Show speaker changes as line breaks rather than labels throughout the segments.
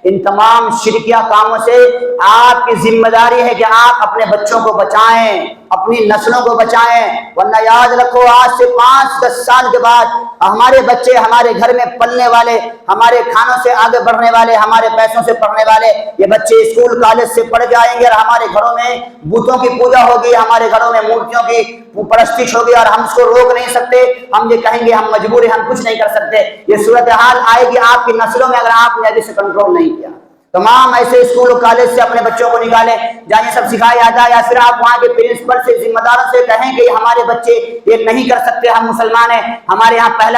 ان تمام شرکیہ کاموں سے آپ کی ذمہ داری ہے کہ آپ اپنے بچوں کو بچائیں، اپنی نسلوں کو بچائیں، ورنہ یاد رکھو آج سے 5-10 سال کے بعد ہمارے بچے ہمارے گھر میں پلنے والے، ہمارے کھانوں سے آگے بڑھنے والے، ہمارے پیسوں سے پڑھنے والے، یہ بچے اسکول کالج سے پڑھ کے آئیں گے اور ہمارے گھروں میں بتوں کی پوجا ہوگی، ہمارے گھروں میں مورتیوں کی پرستش ہوگی اور ہم اس کو روک نہیں سکتے، ہم یہ کہیں گے ہم مجبور ہیں، ہم کچھ نہیں کر سکتے۔ یہ صورتحال آئے گی آپ کی نسلوں میں اگر آپ نے ابھی سے کنٹرول نہیں کیا۔ تمام ایسے اسکول و کالج سے اپنے بچوں کو نکالیں جہاں یہ سب سکھایا جاتا ہے، یا پھر آپ وہاں کے پرنسپل سے، ذمہ داروں سے کہیں کہ ہمارے بچے یہ نہیں کر سکتے، ہم مسلمان ہیں، ہمارے یہاں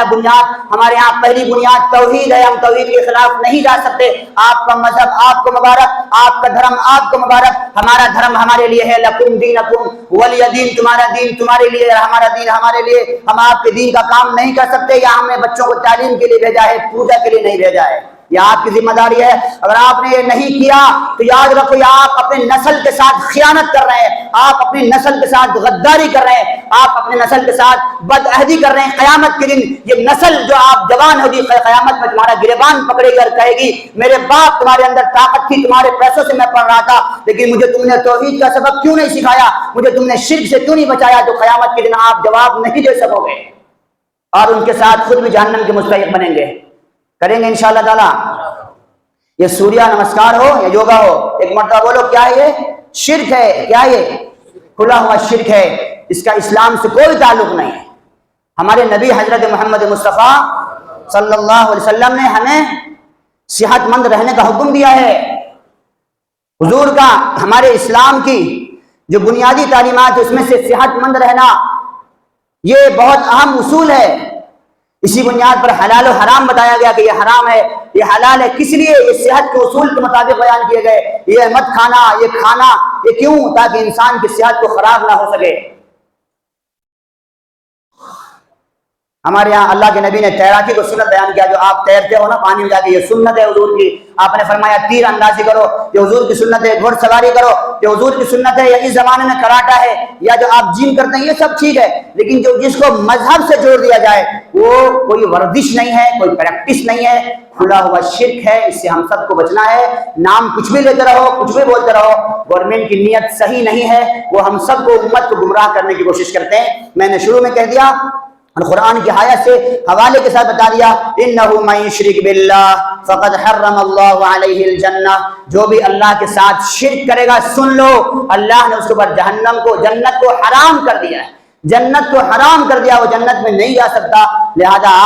ہمارے یہاں پہلی بنیاد توحید ہے، ہم توحید کے خلاف نہیں جا سکتے، آپ کا مذہب آپ کو مبارک، آپ کا دھرم آپ کو مبارک، ہمارا دھرم ہمارے لیے ہے، لکم دینکم ولی دین، تمہارا دین تمہارے لیے، ہمارا دین ہمارے لیے، ہم آپ کے دین کا کام نہیں کر سکتے، یا ہم نے بچوں کو تعلیم کے لیے بھیجا ہے، پوجا کے لیے نہیں بھیجا ہے، یہ آپ کی ذمہ داری ہے۔ اگر آپ نے یہ نہیں کیا تو یاد رکھو یہ آپ اپنے نسل کے ساتھ خیانت کر رہے ہیں، آپ اپنی نسل کے ساتھ غداری کر رہے ہیں، آپ اپنے نسل کے ساتھ بدعہدی کر رہے ہیں۔ قیامت کے دن یہ نسل جو آپ جوان ہوگی، قیامت میں تمہارا گریبان پکڑے گی اور کہے گی میرے باپ تمہارے اندر طاقت تھی، تمہارے پیسوں سے میں پڑھ رہا تھا، لیکن مجھے تم نے توحید کا سبق کیوں نہیں سکھایا، مجھے تم نے شرک سے کیوں نہیں بچایا؟ تو قیامت کے دن آپ جواب نہیں دے سکو گے اور ان کے ساتھ خود بھی جہنم کے مستحق بنیں گے۔ کریں گے انشاءاللہ تعالی۔ یہ سوریہ نمسکار ہو یا یوگا ہو، ایک مرتبہ بولو کیا یہ شرک ہے، کیا یہ کھلا ہوا شرک ہے، اس کا اسلام سے کوئی تعلق نہیں ہے۔ ہمارے نبی حضرت محمد مصطفیٰ صلی اللہ علیہ وسلم نے ہمیں صحت مند رہنے کا حکم دیا ہے۔ حضور کا ہمارے اسلام کی جو بنیادی تعلیمات ہے اس میں سے صحت مند رہنا یہ بہت اہم اصول ہے۔ اسی بنیاد پر حلال و حرام بتایا گیا کہ یہ حرام ہے، یہ حلال ہے، کس لیے؟ یہ صحت کے اصول کے مطابق بیان کیے گئے، یہ مت کھانا، یہ کھانا، یہ کیوں؟ تاکہ انسان کی صحت کو خراب نہ ہو سکے۔ ہمارے یہاں اللہ کے نبی نے تیراکی کو سنت بیان کیا، جو آپ تیرتے ہو نا پانی میں جا کے، یہ سنت ہے حضور کی۔ آپ نے فرمایا تیر اندازی کرو، یہ حضور کی سنت ہے، گھوڑ سواری کرو، یہ حضور کی سنت ہے، یا اس زمانے میں کراٹا ہے، یا جو آپ جم کرتے ہیں، یہ سب ٹھیک ہے، لیکن جو جس کو مذہب سے جوڑ دیا جائے وہ کوئی ورزش نہیں ہے، کوئی پریکٹس نہیں ہے، کھلا ہوا شرک ہے، اس سے ہم سب کو بچنا ہے۔ نام کچھ بھی لیتے رہو، کچھ بھی بولتے رہو، گورنمنٹ کی نیت صحیح نہیں ہے، وہ ہم سب کو امت کو گمراہ کرنے کی کوشش کرتے ہیں۔ میں نے شروع میں کہہ دیا اور قرآن کی آیت سے حوالے کے ساتھ بتا دیا، انہ من یشرک باللہ فقد حرم اللہ علیہ الجنہ، جو بھی اللہ کے ساتھ شرک کرے گا، سن لو اللہ نے اس کے اوپر جہنم کو، جنت کو حرام کر دیا ہے، جنت کو حرام کر دیا، وہ جنت میں نہیں جا سکتا۔ لہذا